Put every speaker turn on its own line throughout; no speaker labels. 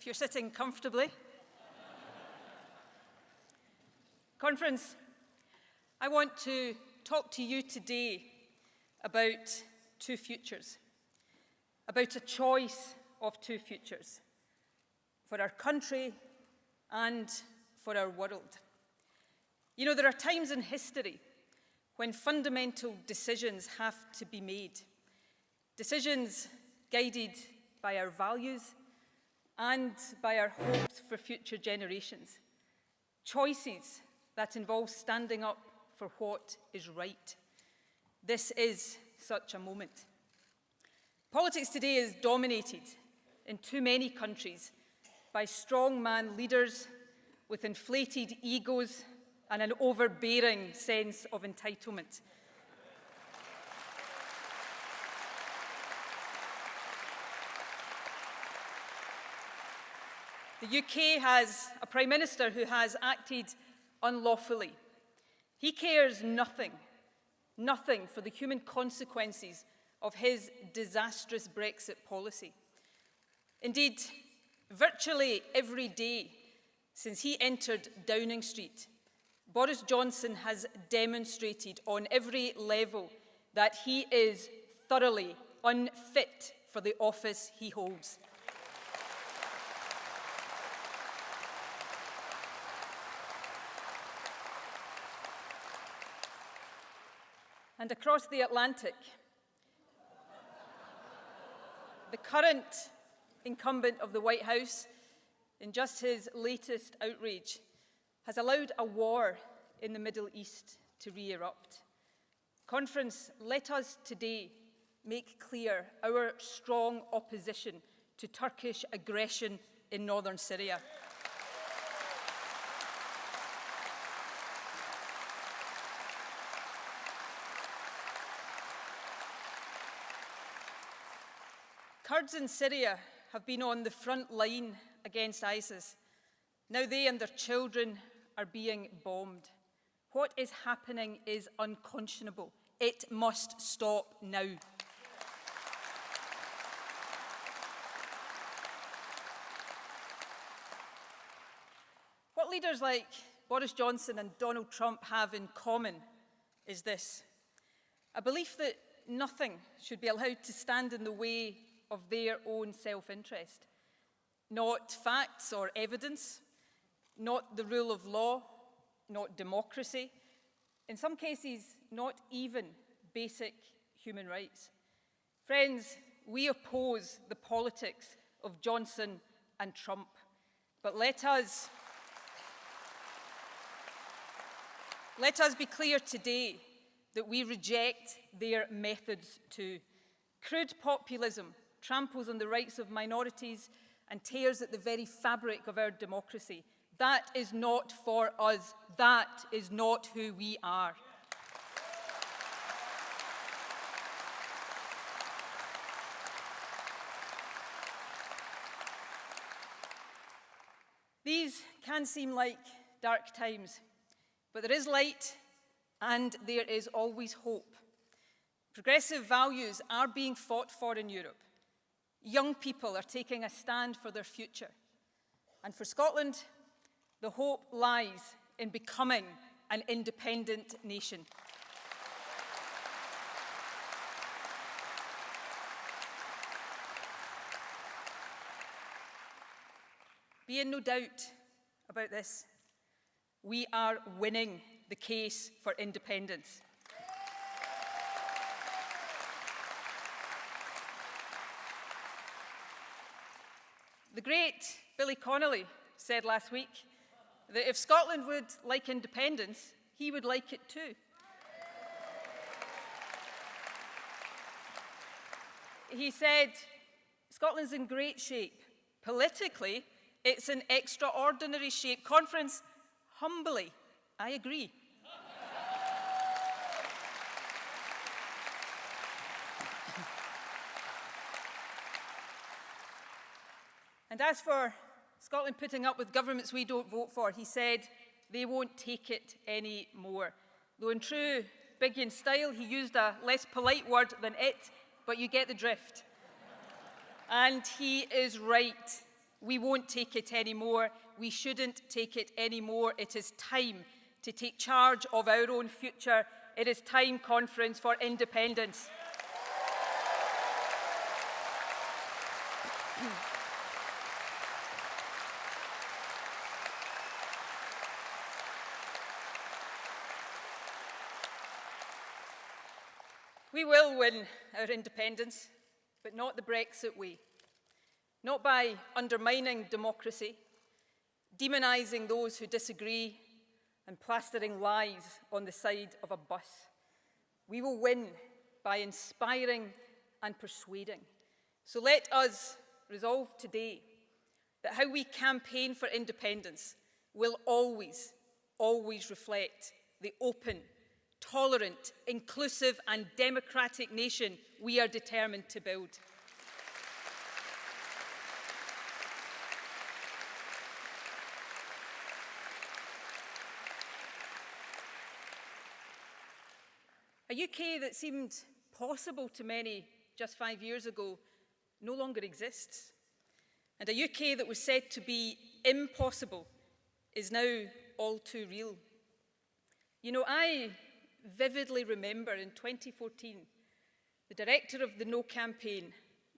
if you're sitting comfortably. Conference, I want to talk to you today about two futures, about a choice of two futures for our country and for our world. You know, there are times in history when fundamental decisions have to be made, decisions guided by our values and by our hopes for future generations, choices that involve standing up for what is right. This is such a moment. Politics today is dominated in too many countries by strongman leaders with inflated egos and an overbearing sense of entitlement. The UK has a Prime Minister who has acted unlawfully. He cares nothing for the human consequences of his disastrous Brexit policy. Indeed, virtually every day since he entered Downing Street, Boris Johnson has demonstrated on every level that he is thoroughly unfit for the office he holds. And across the Atlantic, the current incumbent of the White House, in just his latest outrage, has allowed a war in the Middle East to re-erupt. Conference, let us today make clear our strong opposition to Turkish aggression in northern Syria. Kurds in Syria have been on the front line against ISIS. Now they and their children are being bombed. What is happening is unconscionable. It must stop now. What leaders like Boris Johnson and Donald Trump have in common is this: a belief that nothing should be allowed to stand in the way of their own self-interest. Not facts or evidence, not the rule of law, not democracy, in some cases, not even basic human rights. Friends, we oppose the politics of Johnson and Trump, but let us be clear today that we reject their methods too. Crude populism tramples on the rights of minorities and tears at the very fabric of our democracy. That is not for us. That is not who we are. These can seem like dark times, but there is light and there is always hope. Progressive values are being fought for in Europe. Young people are taking a stand for their future. And for Scotland, the hope lies in becoming an independent nation. Be in no doubt about this. We are winning the case for independence. The great Billy Connolly said last week that if Scotland would like independence, he would like it too. He said, Scotland's in great shape. Politically, it's in extraordinary shape. Conference, humbly, I agree. And as for Scotland putting up with governments we don't vote for, he said they won't take it anymore. Though in true Biggian style, he used a less polite word than it, but you get the drift. And he is right. We won't take it anymore. We shouldn't take it anymore. It is time to take charge of our own future. It is time, Conference, for independence. We will win our independence, but not the Brexit way. Not by undermining democracy, demonising those who disagree, and plastering lies on the side of a bus. We will win by inspiring and persuading. So let us resolve today that how we campaign for independence will always, always reflect the open, tolerant, inclusive and democratic nation we are determined to build. A UK that seemed possible to many just 5 years ago no longer exists. And a UK that was said to be impossible is now all too real. You know, I vividly remember in 2014, the director of the No campaign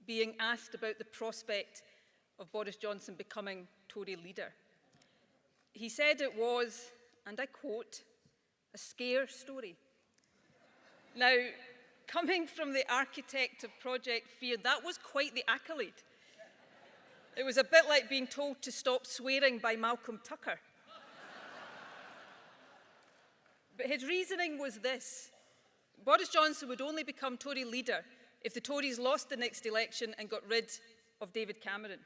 being asked about the prospect of Boris Johnson becoming Tory leader. He said it was, and I quote, a scare story. Now, coming from the architect of Project Fear, that was quite the accolade. It was a bit like being told to stop swearing by Malcolm Tucker. But his reasoning was this: Boris Johnson would only become Tory leader if the Tories lost the next election and got rid of David Cameron.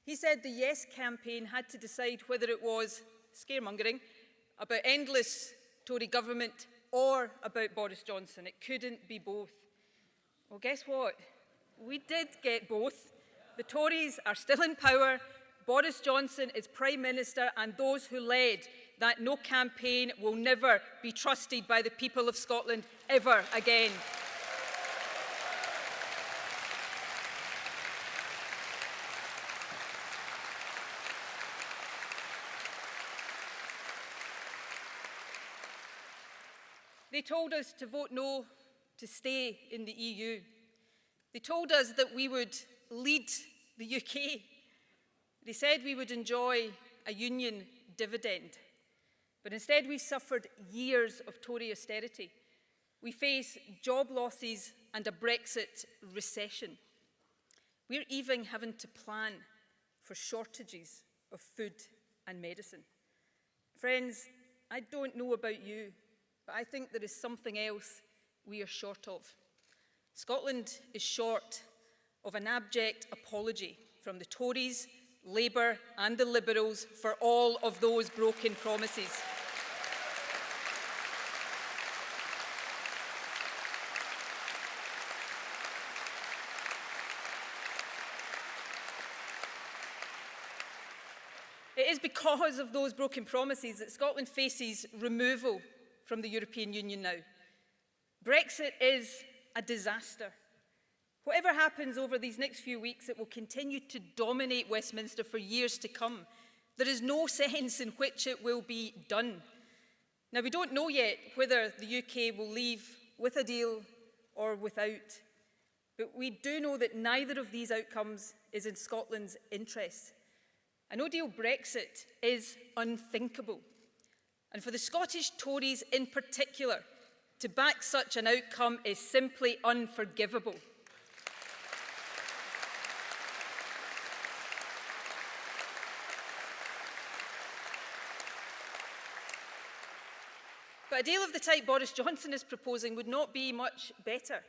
He said the Yes campaign had to decide whether it was scaremongering about endless Tory government or about Boris Johnson. It couldn't be both. Well, guess what? We did get both. The Tories are still in power, Boris Johnson is Prime Minister, and those who led that No campaign will never be trusted by the people of Scotland ever again. They told us to vote no to stay in the EU. They told us that we would lead the UK. They said we would enjoy a union dividend. But instead we've suffered years of Tory austerity. We face job losses and a Brexit recession. We're even having to plan for shortages of food and medicine. Friends, I don't know about you, but I think there is something else we are short of. Scotland is short of an abject apology from the Tories, Labour and the Liberals for all of those broken promises. It is because of those broken promises that Scotland faces removal from the European Union now. Brexit is a disaster. Whatever happens over these next few weeks, it will continue to dominate Westminster for years to come. There is no sense in which it will be done. Now, we don't know yet whether the UK will leave with a deal or without, but we do know that neither of these outcomes is in Scotland's interest. A no-deal Brexit is unthinkable. And for the Scottish Tories in particular, to back such an outcome is simply unforgivable. But a deal of the type Boris Johnson is proposing would not be much better.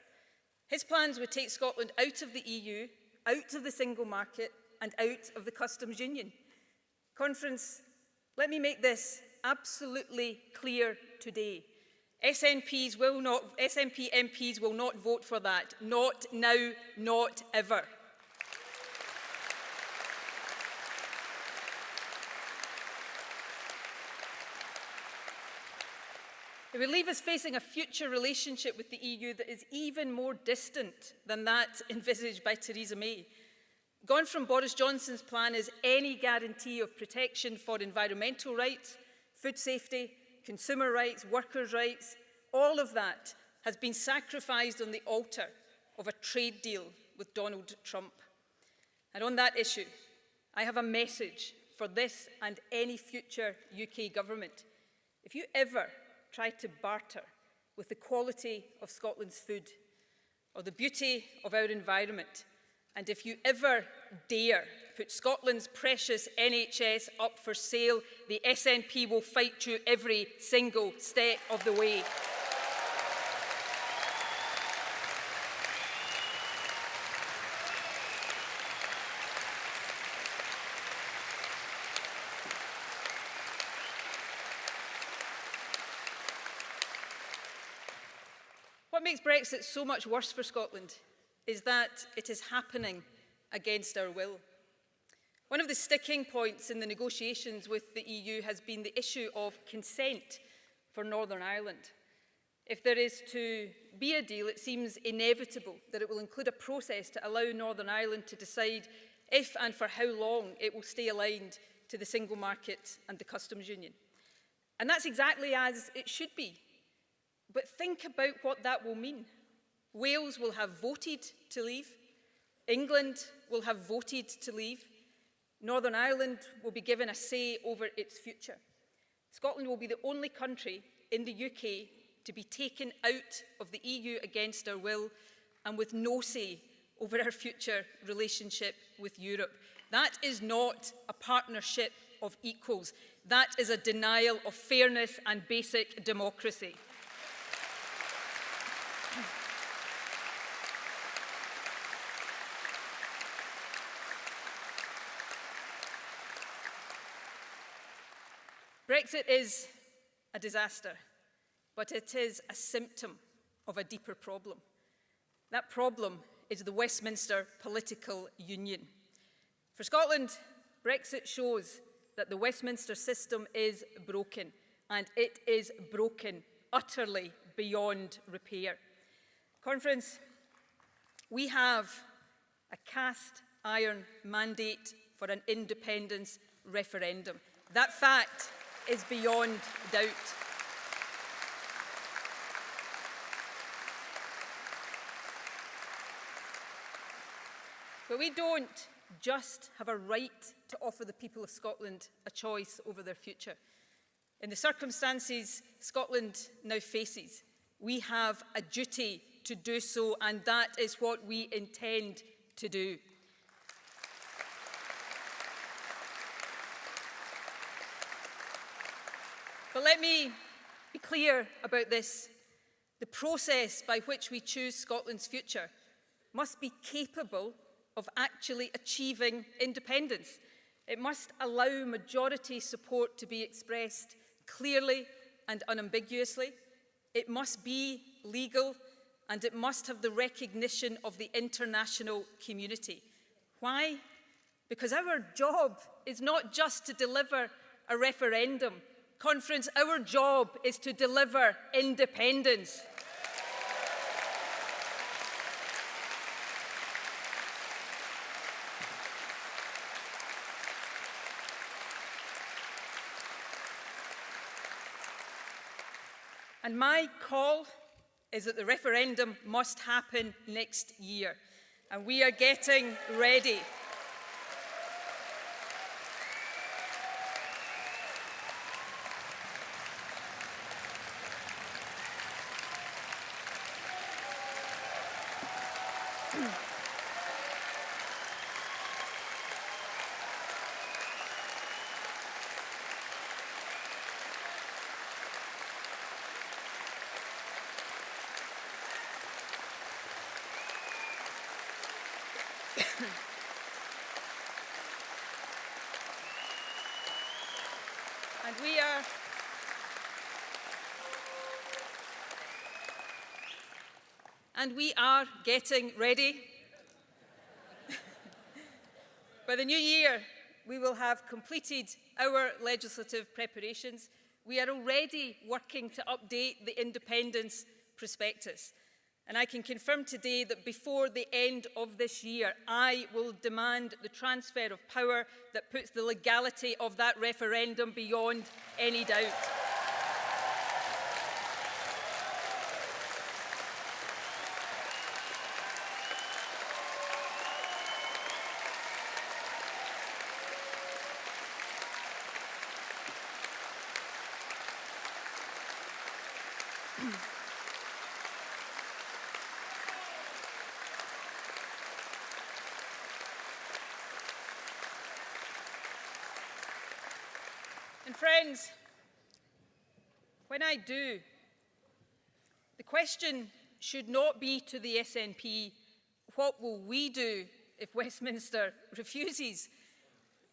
His plans would take Scotland out of the EU, out of the single market, and out of the customs union. Conference, let me make this absolutely clear today. SNP MPs will not vote for that. Not now, not ever. It will leave us facing a future relationship with the EU that is even more distant than that envisaged by Theresa May. Gone from Boris Johnson's plan is any guarantee of protection for environmental rights, food safety, consumer rights, workers' rights. All of that has been sacrificed on the altar of a trade deal with Donald Trump. And on that issue, I have a message for this and any future UK government. If you ever try to barter with the quality of Scotland's food or the beauty of our environment, and if you ever dare put Scotland's precious NHS up for sale, the SNP will fight you every single step of the way. What makes Brexit so much worse for Scotland is that it is happening against our will. One of the sticking points in the negotiations with the EU has been the issue of consent for Northern Ireland. If there is to be a deal, it seems inevitable that it will include a process to allow Northern Ireland to decide if and for how long it will stay aligned to the single market and the customs union. And that's exactly as it should be. But think about what that will mean. Wales will have voted to leave. England will have voted to leave. Northern Ireland will be given a say over its future. Scotland will be the only country in the UK to be taken out of the EU against our will and with no say over our future relationship with Europe. That is not a partnership of equals. That is a denial of fairness and basic democracy. Brexit is a disaster, but it is a symptom of a deeper problem. That problem is the Westminster political union. For Scotland, Brexit shows that the Westminster system is broken, and it is broken utterly beyond repair. Conference, we have a cast iron mandate for an independence referendum. That fact is beyond doubt. But we don't just have a right to offer the people of Scotland a choice over their future. In the circumstances Scotland now faces, we have a duty to do so, and that is what we intend to do. But let me be clear about this. The process by which we choose Scotland's future must be capable of actually achieving independence. It must allow majority support to be expressed clearly and unambiguously. It must be legal, and it must have the recognition of the international community. Why? Because our job is not just to deliver a referendum. Conference, our job is to deliver independence. And my call is that the referendum must happen next year, and we are getting ready. And we are getting ready. By the new year, we will have completed our legislative preparations. We are already working to update the independence prospectus. And I can confirm today that before the end of this year, I will demand the transfer of power that puts the legality of that referendum beyond any doubt. And friends, when I do, the question should not be to the SNP, what will we do if Westminster refuses?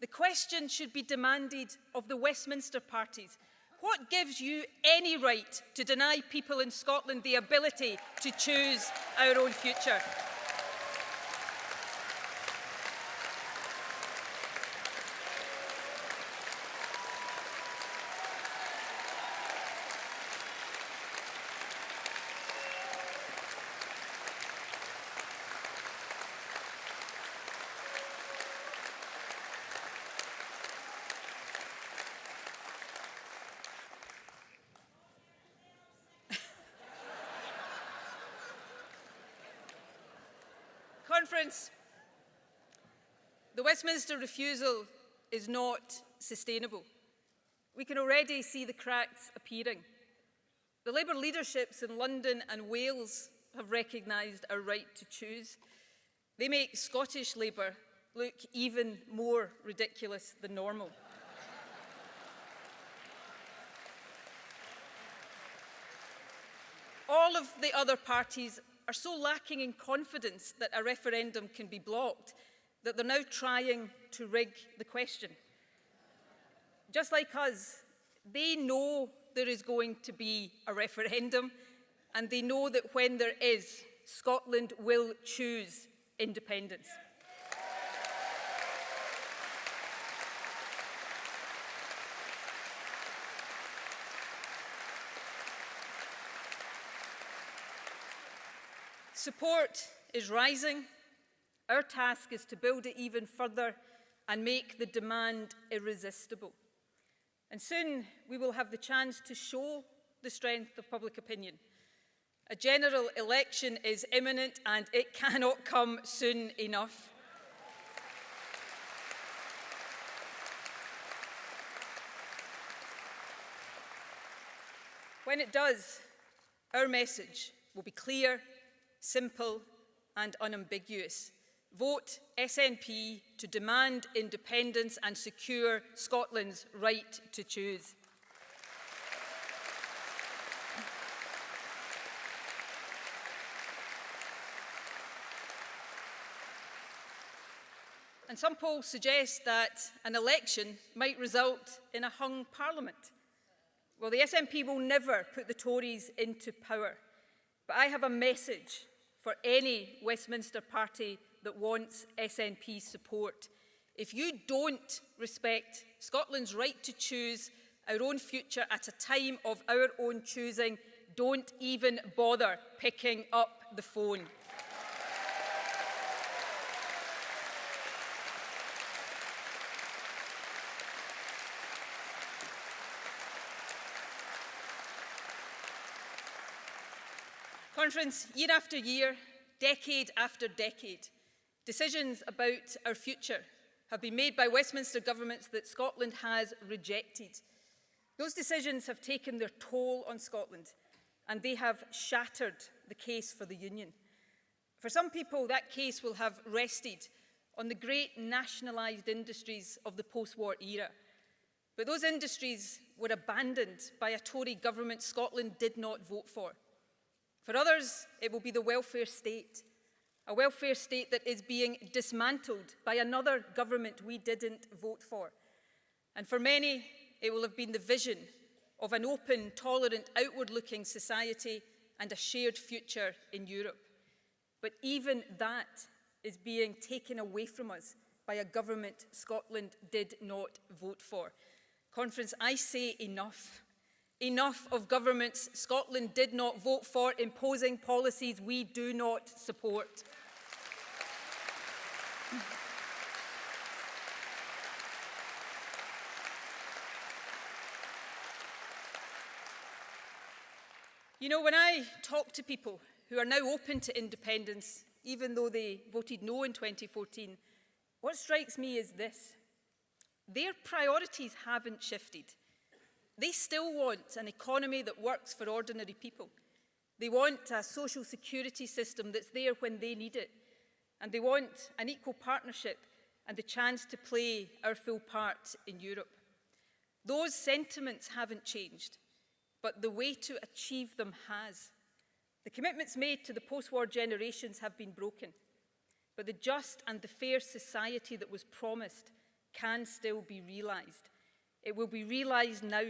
The question should be demanded of the Westminster parties. What gives you any right to deny people in Scotland the ability to choose our own future? Conference, the Westminster refusal is not sustainable. We can already see the cracks appearing. The Labour leaderships in London and Wales have recognised our right to choose. They make Scottish Labour look even more ridiculous than normal. All of the other parties are so lacking in confidence that a referendum can be blocked that they're now trying to rig the question. Just like us, they know there is going to be a referendum, and they know that when there is, Scotland will choose independence. Support is rising. Our task is to build it even further and make the demand irresistible. And soon we will have the chance to show the strength of public opinion. A general election is imminent and it cannot come soon enough. When it does, our message will be clear, simple and unambiguous. Vote SNP to demand independence and secure Scotland's right to choose. And some polls suggest that an election might result in a hung parliament. Well, the SNP will never put the Tories into power. But I have a message for any Westminster party that wants SNP support. If you don't respect Scotland's right to choose our own future at a time of our own choosing, don't even bother picking up the phone. Conference, year after year, decade after decade, decisions about our future have been made by Westminster governments that Scotland has rejected. Those decisions have taken their toll on Scotland, and they have shattered the case for the Union. For some people, that case will have rested on the great nationalised industries of the post-war era. But those industries were abandoned by a Tory government Scotland did not vote for. For others, it will be the welfare state, a welfare state that is being dismantled by another government we didn't vote for. And for many, it will have been the vision of an open, tolerant, outward-looking society and a shared future in Europe. But even that is being taken away from us by a government Scotland did not vote for. Conference, I say enough. Enough of governments Scotland did not vote for imposing policies we do not support. You know, when I talk to people who are now open to independence, even though they voted no in 2014, what strikes me is this. Their priorities haven't shifted. They still want an economy that works for ordinary people. They want a social security system that's there when they need it. And they want an equal partnership and the chance to play our full part in Europe. Those sentiments haven't changed, but the way to achieve them has. The commitments made to the post-war generations have been broken, but the just and the fair society that was promised can still be realised. It will be realised now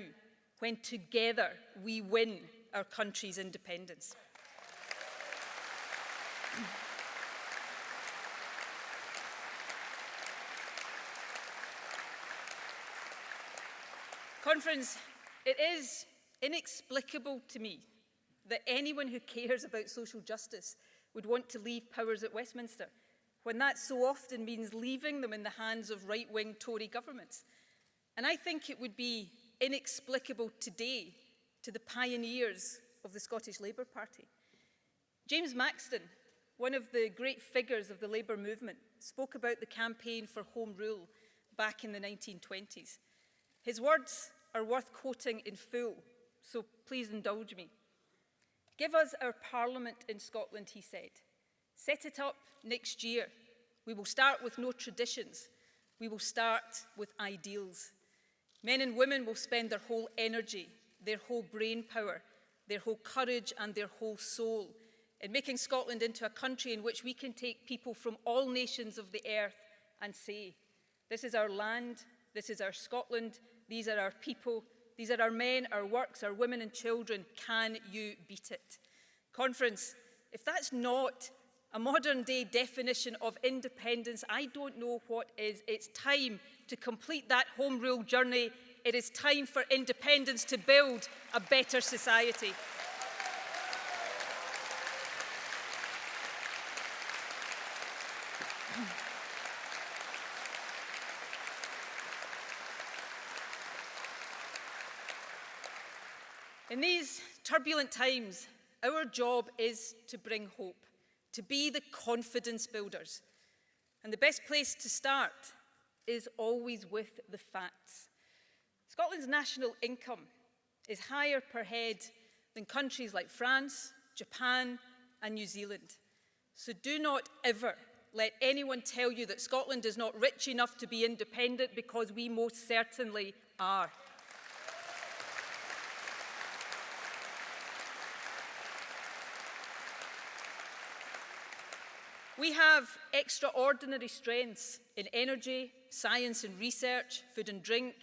when together we win our country's independence. Conference, it is inexplicable to me that anyone who cares about social justice would want to leave powers at Westminster, when that so often means leaving them in the hands of right-wing Tory governments. And I think it would be inexplicable today to the pioneers of the Scottish Labour Party. James Maxton, one of the great figures of the Labour movement, spoke about the campaign for Home Rule back in the 1920s. His words are worth quoting in full, so please indulge me. "Give us our Parliament in Scotland," he said. "Set it up next year. We will start with no traditions. We will start with ideals. Men and women will spend their whole energy, their whole brain power, their whole courage and their whole soul in making Scotland into a country in which we can take people from all nations of the earth and say, this is our land, this is our Scotland, these are our people, these are our men, our works, our women and children. Can you beat it?" Conference, if that's not a modern-day definition of independence, I don't know what is. It's time to complete that Home Rule journey. It is time for independence to build a better society. In these turbulent times, our job is to bring hope, to be the confidence builders. And the best place to start is always with the facts. Scotland's national income is higher per head than countries like France, Japan, and New Zealand. So do not ever let anyone tell you that Scotland is not rich enough to be independent, because we most certainly are. We have extraordinary strengths in energy, science and research, food and drink,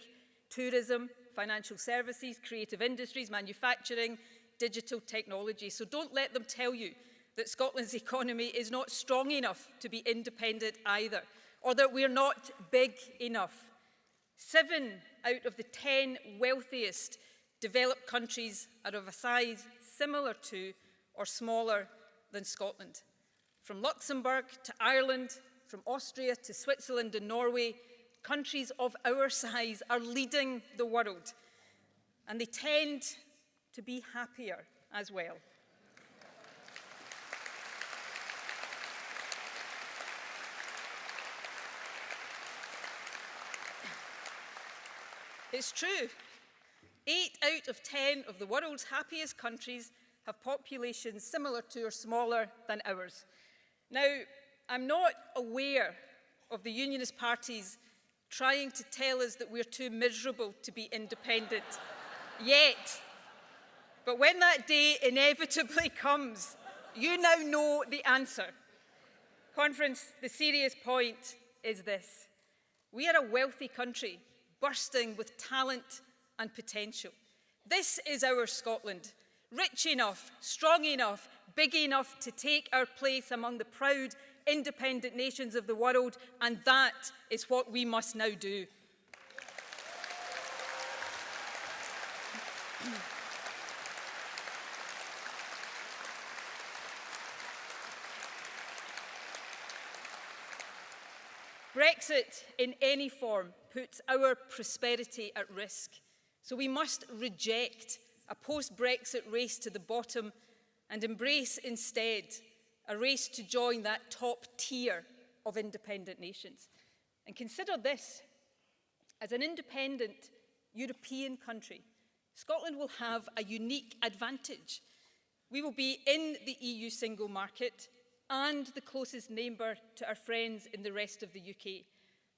tourism, financial services, creative industries, manufacturing, digital technology. So don't let them tell you that Scotland's economy is not strong enough to be independent either, or that we're not big enough. 7 out of the 10 wealthiest developed countries are of a size similar to or smaller than Scotland. From Luxembourg to Ireland, from Austria to Switzerland and Norway, countries of our size are leading the world, and they tend to be happier as well. It's true. 8 out of 10 of the world's happiest countries have populations similar to or smaller than ours. Now, I'm not aware of the unionist parties trying to tell us that we're too miserable to be independent yet. But when that day inevitably comes, you now know the answer. Conference, the serious point is this. We are a wealthy country, bursting with talent and potential. This is our Scotland, rich enough, strong enough, big enough to take our place among the proud, independent nations of the world, and that is what we must now do. Brexit in any form puts our prosperity at risk, so we must reject a post-Brexit race to the bottom and embrace instead a race to join that top tier of independent nations. And consider this, as an independent European country, Scotland will have a unique advantage. We will be in the EU single market and the closest neighbour to our friends in the rest of the UK,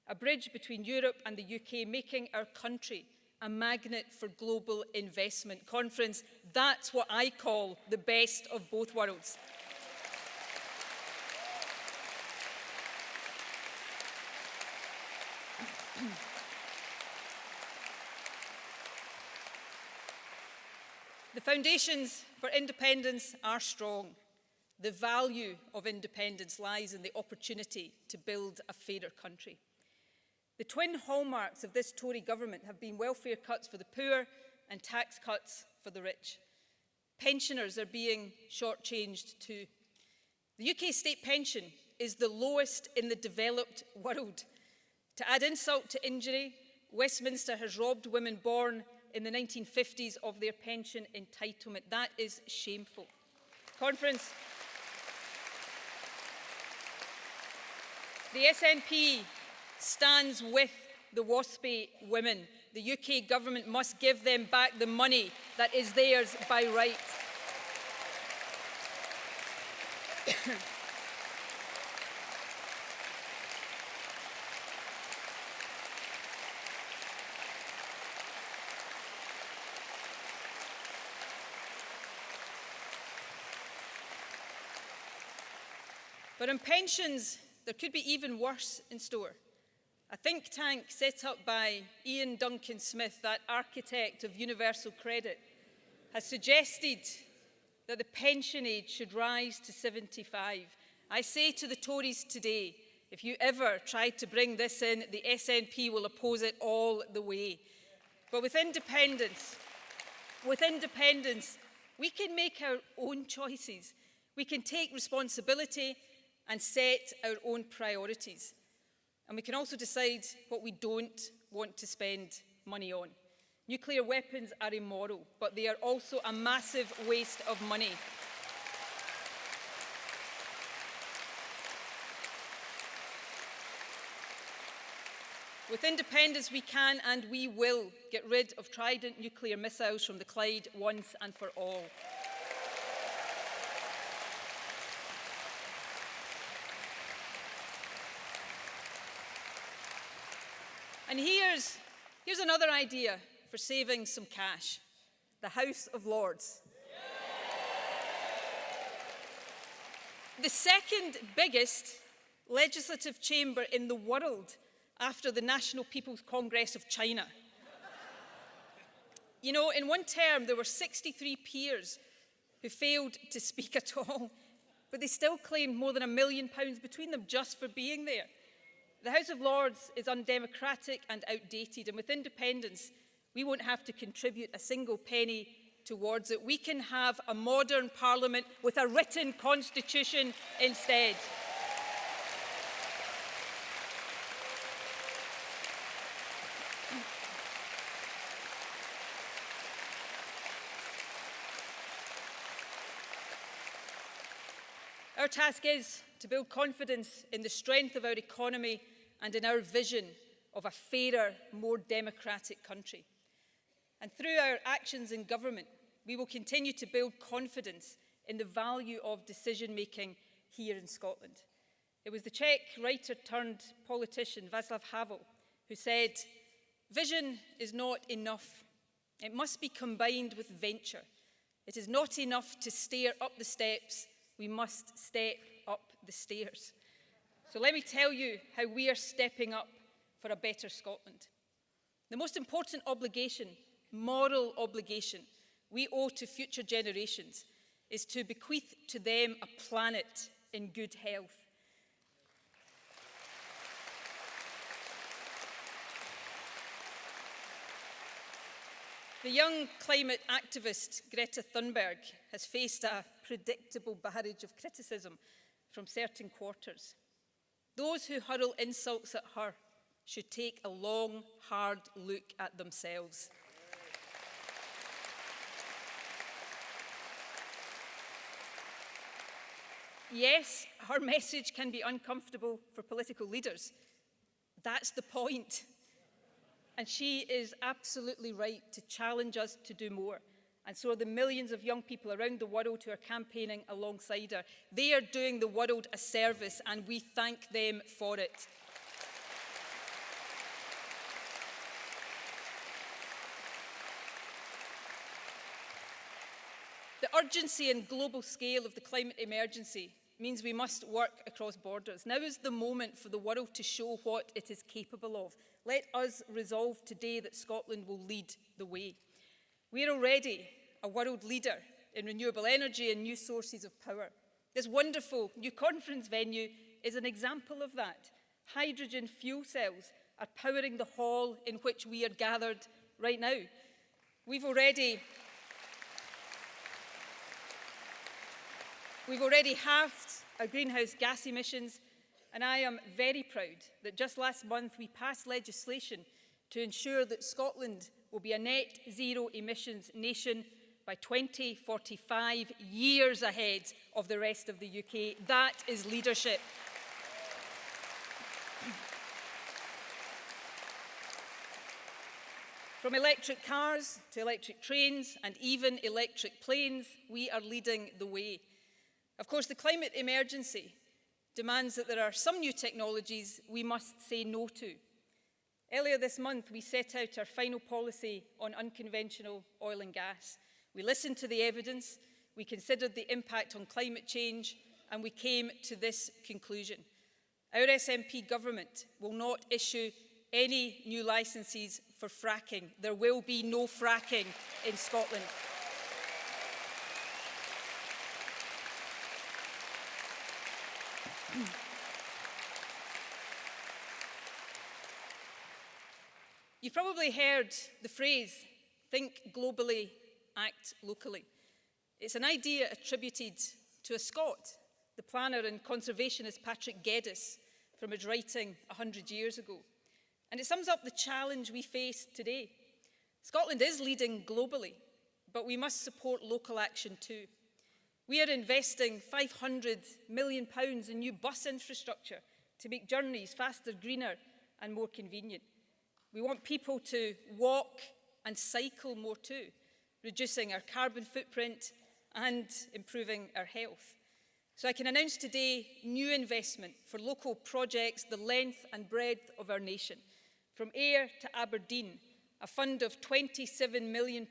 a bridge between Europe and the UK, making our country a magnet for global investment. Conference, that's what I call the best of both worlds. The foundations for independence are strong. The value of independence lies in the opportunity to build a fairer country. The twin hallmarks of this Tory government have been welfare cuts for the poor and tax cuts for the rich. Pensioners are being shortchanged too. The UK state pension is the lowest in the developed world. To add insult to injury, Westminster has robbed women born in the 1950s of their pension entitlement. That is shameful. Conference. The SNP stands with the WASPy women. The UK government must give them back the money that is theirs by right. But on pensions, there could be even worse in store. A think tank set up by Ian Duncan Smith, that architect of universal credit, has suggested that the pension age should rise to 75. I say to the Tories today, if you ever try to bring this in, the SNP will oppose it all the way. But with independence, we can make our own choices. We can take responsibility and set our own priorities. And we can also decide what we don't want to spend money on. Nuclear weapons are immoral, but they are also a massive waste of money. With independence, we can and we will get rid of Trident nuclear missiles from the Clyde once and for all. And here's another idea for saving some cash: the House of Lords. The second biggest legislative chamber in the world after the National People's Congress of China. You know, in one term, there were 63 peers who failed to speak at all, but they still claimed more than £1 million between them just for being there. The House of Lords is undemocratic and outdated, and with independence, we won't have to contribute a single penny towards it. We can have a modern parliament with a written constitution instead. Our task is to build confidence in the strength of our economy and in our vision of a fairer, more democratic country. And through our actions in government, we will continue to build confidence in the value of decision-making here in Scotland. It was the Czech writer turned politician Václav Havel who said, "Vision is not enough. It must be combined with venture. It is not enough to stare up the steps. We must step up the stairs." So let me tell you how we are stepping up for a better Scotland. The most important obligation, moral obligation, we owe to future generations is to bequeath to them a planet in good health. The young climate activist Greta Thunberg has faced a predictable barrage of criticism from certain quarters. Those who hurl insults at her should take a long, hard look at themselves. Yes, her message can be uncomfortable for political leaders. That's the point. And she is absolutely right to challenge us to do more. And so are the millions of young people around the world who are campaigning alongside her. They are doing the world a service, and we thank them for it. The urgency and global scale of the climate emergency means we must work across borders. Now is the moment for the world to show what it is capable of. Let us resolve today that Scotland will lead the way. We are already a world leader in renewable energy and new sources of power. This wonderful new conference venue is an example of that. Hydrogen fuel cells are powering the hall in which we are gathered right now. We've already halved our greenhouse gas emissions, and I am very proud that just last month we passed legislation to ensure that Scotland will be a net zero emissions nation by 2045, years ahead of the rest of the UK. That is leadership. From electric cars to electric trains and even electric planes, we are leading the way. Of course, the climate emergency demands that there are some new technologies we must say no to. Earlier this month, we set out our final policy on unconventional oil and gas. We listened to the evidence, we considered the impact on climate change, and we came to this conclusion. Our SNP government will not issue any new licences for fracking. There will be no fracking in Scotland. You've probably heard the phrase, think globally, act locally. It's an idea attributed to a Scot, the planner and conservationist Patrick Geddes, from his writing 100 years ago. And it sums up the challenge we face today. Scotland is leading globally, but we must support local action too. We are investing £500 million in new bus infrastructure to make journeys faster, greener and more convenient. We want people to walk and cycle more too, reducing our carbon footprint and improving our health. So I can announce today new investment for local projects the length and breadth of our nation. From Ayr to Aberdeen, a fund of £27 million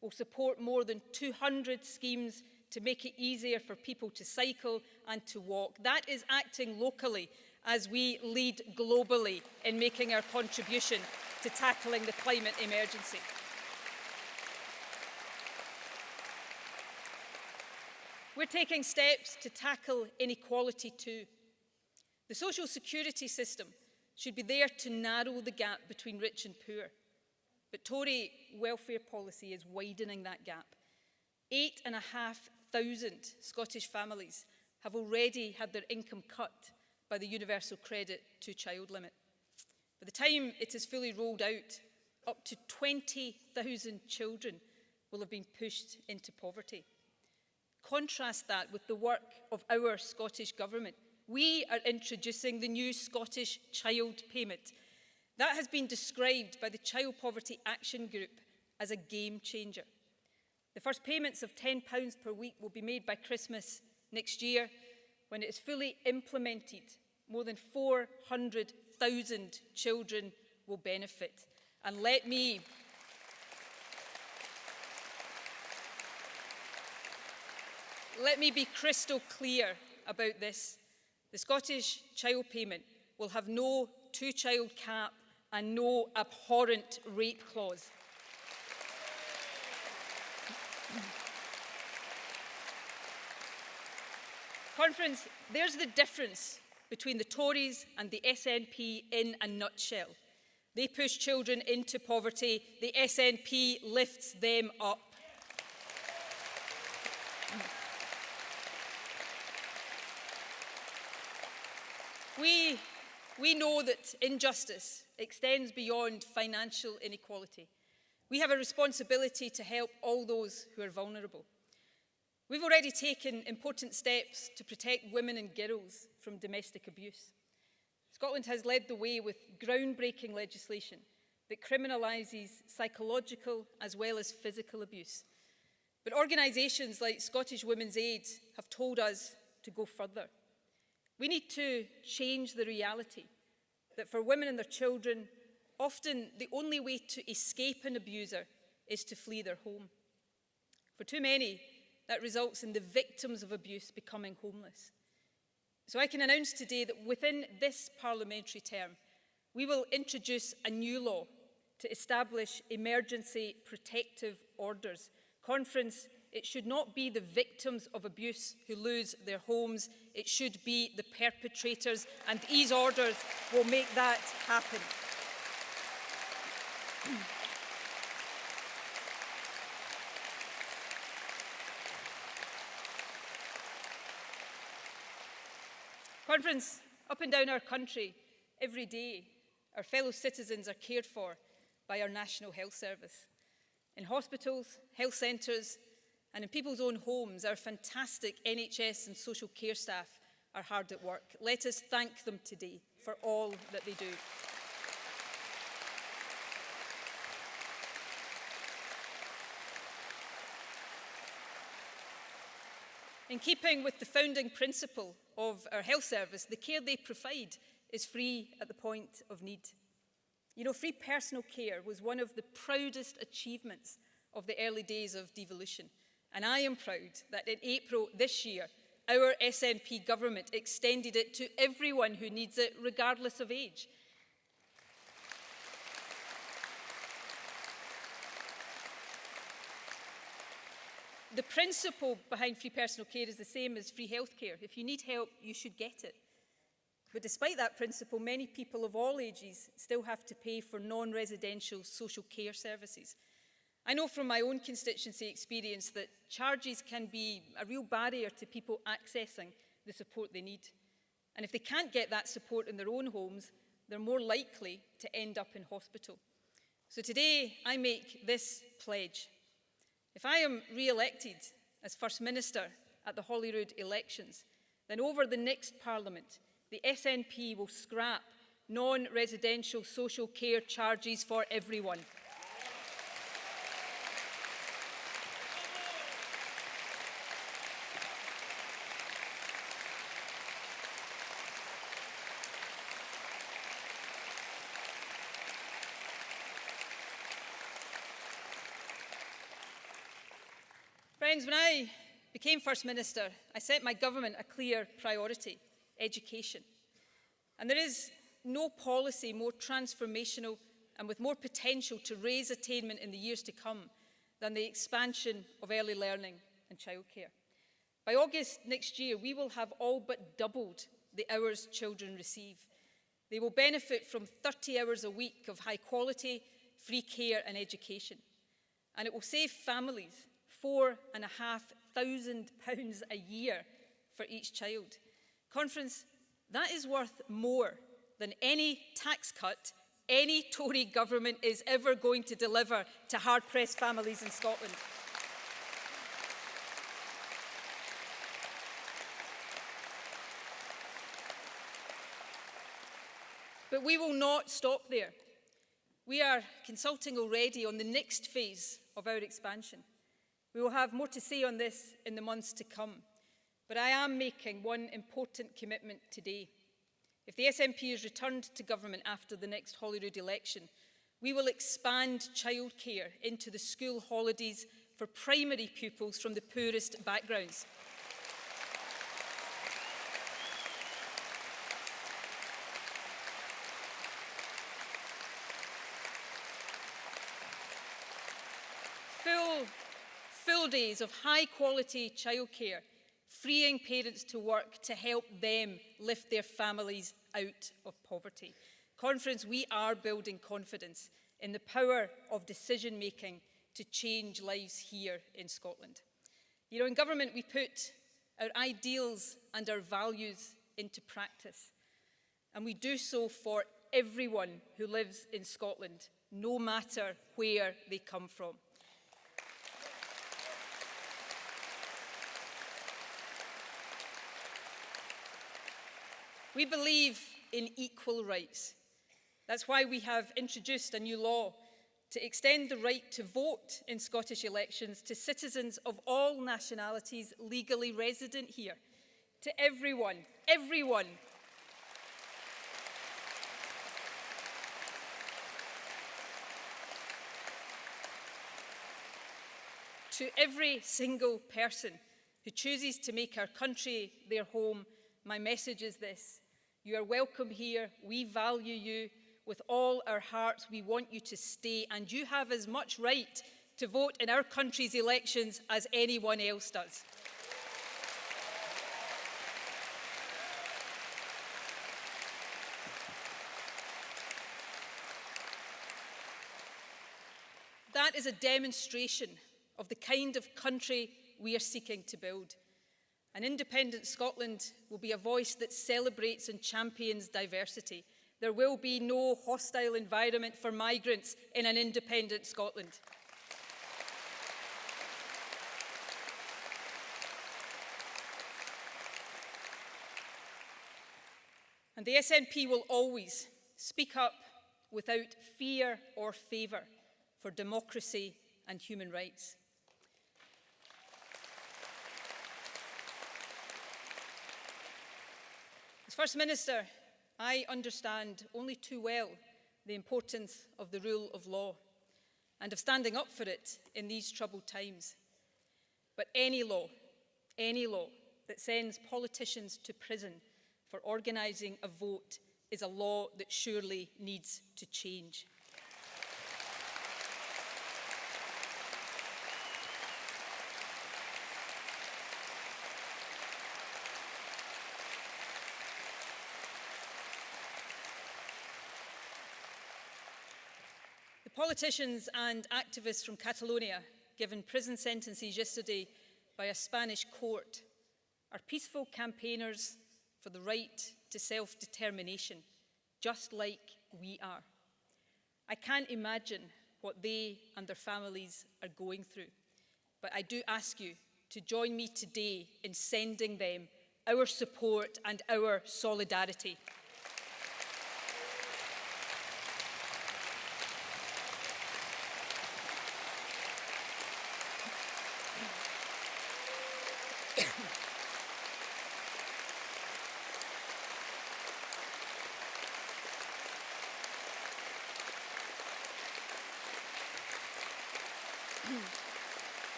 will support more than 200 schemes to make it easier for people to cycle and to walk. That is acting locally as we lead globally in making our contribution to tackling the climate emergency. We're taking steps to tackle inequality too. The social security system should be there to narrow the gap between rich and poor. But Tory welfare policy is widening that gap. 8,500 Scottish families have already had their income cut by the universal credit to child limit. By the time it is fully rolled out, up to 20,000 children will have been pushed into poverty. Contrast that with the work of our Scottish Government. We are introducing the new Scottish Child Payment. That has been described by the Child Poverty Action Group as a game changer. The first payments of £10 per week will be made by Christmas next year. When it is fully implemented, more than 400,000 children will benefit. And let me be crystal clear about this. The Scottish Child Payment will have no two-child cap and no abhorrent rape clause. Conference, there's the difference between the Tories and the SNP in a nutshell. They push children into poverty, the SNP lifts them up. We know that injustice extends beyond financial inequality. We have a responsibility to help all those who are vulnerable. We've already taken important steps to protect women and girls from domestic abuse. Scotland has led the way with groundbreaking legislation that criminalises psychological as well as physical abuse. But organisations like Scottish Women's Aid have told us to go further. We need to change the reality that for women and their children, often the only way to escape an abuser is to flee their home. For too many, that results in the victims of abuse becoming homeless. So I can announce today that within this parliamentary term, we will introduce a new law to establish emergency protective orders. Conference, it should not be the victims of abuse who lose their homes, it should be the perpetrators, and these orders will make that happen. Conference, up and down our country, every day, our fellow citizens are cared for by our National Health Service. In hospitals, health centres, and in people's own homes, our fantastic NHS and social care staff are hard at work. Let us thank them today for all that they do. In keeping with the founding principle of our health service, the care they provide is free at the point of need. You know, free personal care was one of the proudest achievements of the early days of devolution. And I am proud that in April this year, our SNP government extended it to everyone who needs it, regardless of age. The principle behind free personal care is the same as free healthcare. If you need help, you should get it. But despite that principle, many people of all ages still have to pay for non-residential social care services. I know from my own constituency experience that charges can be a real barrier to people accessing the support they need. And if they can't get that support in their own homes, they're more likely to end up in hospital. So today, I make this pledge. If I am re-elected as First Minister at the Holyrood elections, then over the next Parliament, the SNP will scrap non-residential social care charges for everyone. Friends, when I became First Minister, I set my government a clear priority: education. And there is no policy more transformational and with more potential to raise attainment in the years to come than the expansion of early learning and childcare. By August next year, we will have all but doubled the hours children receive. They will benefit from 30 hours a week of high quality, free care and education. And it will save families £4,500 a year for each child. Conference, that is worth more than any tax cut any Tory government is ever going to deliver to hard-pressed families in Scotland. But we will not stop there. We are consulting already on the next phase of our expansion. We will have more to say on this in the months to come. But I am making one important commitment today. If the SNP is returned to government after the next Holyrood election, we will expand childcare into the school holidays for primary pupils from the poorest backgrounds. Full days of high-quality childcare, freeing parents to work to help them lift their families out of poverty. Conference, we are building confidence in the power of decision-making to change lives here in Scotland. You know, in government, we put our ideals and our values into practice. and we do so for everyone who lives in Scotland, no matter where they come from. We believe in equal rights. That's why we have introduced a new law to extend the right to vote in Scottish elections to citizens of all nationalities legally resident here, to everyone, to every single person who chooses to make our country their home. My message is this: you are welcome here, we value you. With all our hearts, we want you to stay, and you have as much right to vote in our country's elections as anyone else does. That is a demonstration of the kind of country we are seeking to build. An independent Scotland will be a voice that celebrates and champions diversity. There will be no hostile environment for migrants in an independent Scotland. And the SNP will always speak up without fear or favour for democracy and human rights. As First Minister, I understand only too well the importance of the rule of law and of standing up for it in these troubled times. But any law that sends politicians to prison for organising a vote is a law that surely needs to change. Politicians and activists from Catalonia given prison sentences yesterday by a Spanish court are peaceful campaigners for the right to self-determination, just like we are. I can't imagine what they and their families are going through, but I do ask you to join me today in sending them our support and our solidarity.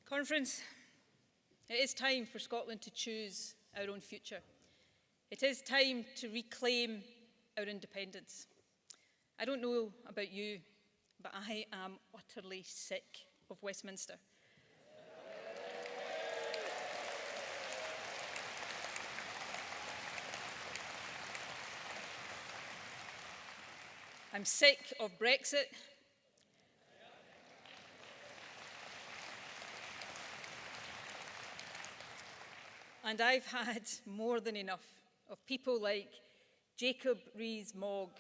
Conference, it is time for Scotland to choose our own future. It is time to reclaim our independence. I don't know about you, but I am utterly sick of Westminster. I'm sick of Brexit. And I've had more than enough of people like Jacob Rees-Mogg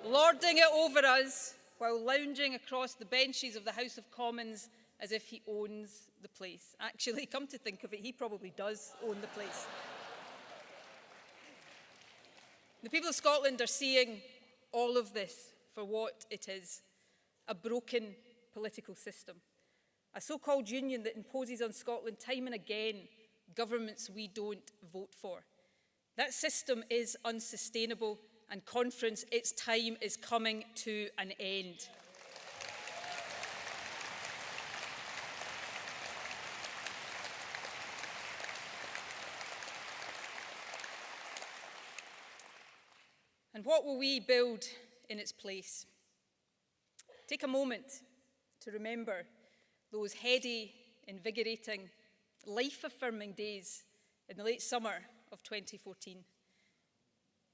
lording it over us while lounging across the benches of the House of Commons as if he owns the place. Actually, come to think of it, he probably does own the place. The people of Scotland are seeing all of this for what it is: a broken political system, a so-called union that imposes on Scotland time and again governments we don't vote for. That system is unsustainable, and Conference, its time is coming to an end. And what will we build in its place? Take a moment to remember those heady, invigorating, life-affirming days in the late summer of 2014.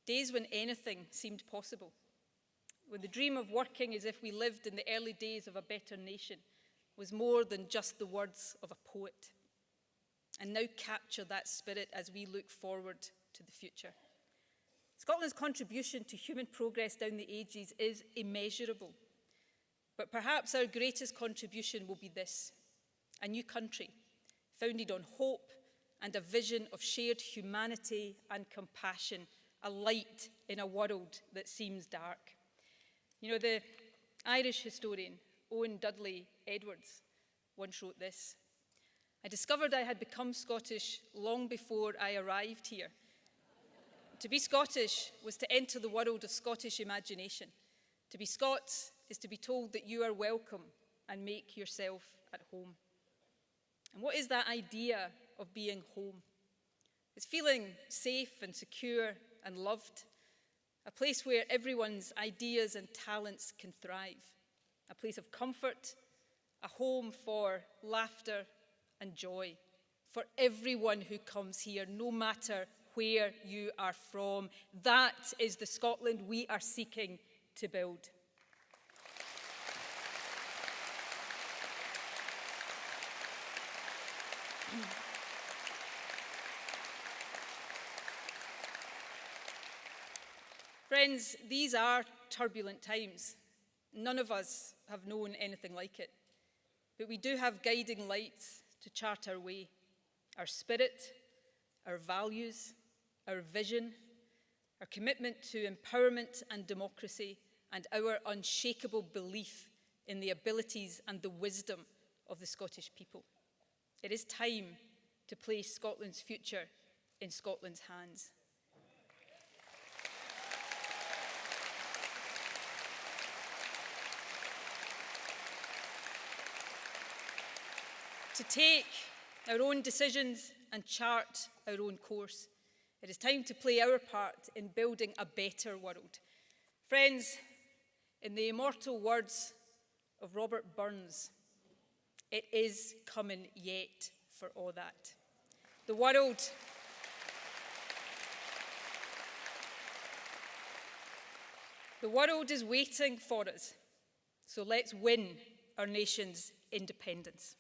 Days when anything seemed possible, when the dream of working as if we lived in the early days of a better nation was more than just the words of a poet. And now capture that spirit as we look forward to the future. Scotland's contribution to human progress down the ages is immeasurable. But perhaps our greatest contribution will be this: a new country founded on hope and a vision of shared humanity and compassion, a light in a world that seems dark. You know, the Irish historian Owen Dudley Edwards once wrote this: "I discovered I had become Scottish long before I arrived here. To be Scottish was to enter the world of Scottish imagination. To be Scots is to be told that you are welcome and make yourself at home." And what is that idea of being home? It's feeling safe and secure and loved, a place where everyone's ideas and talents can thrive, a place of comfort, a home for laughter and joy, for everyone who comes here, no matter where you are from. That is the Scotland we are seeking to build. Friends, these are turbulent times. None of us have known anything like it. But we do have guiding lights to chart our way: our spirit, our values, our vision, our commitment to empowerment and democracy, and our unshakable belief in the abilities and the wisdom of the Scottish people. It is time to place Scotland's future in Scotland's hands. To take our own decisions and chart our own course. It is time to play our part in building a better world. Friends, in the immortal words of Robert Burns, it is coming yet for all that. The world is waiting for us, so let's win our nation's independence.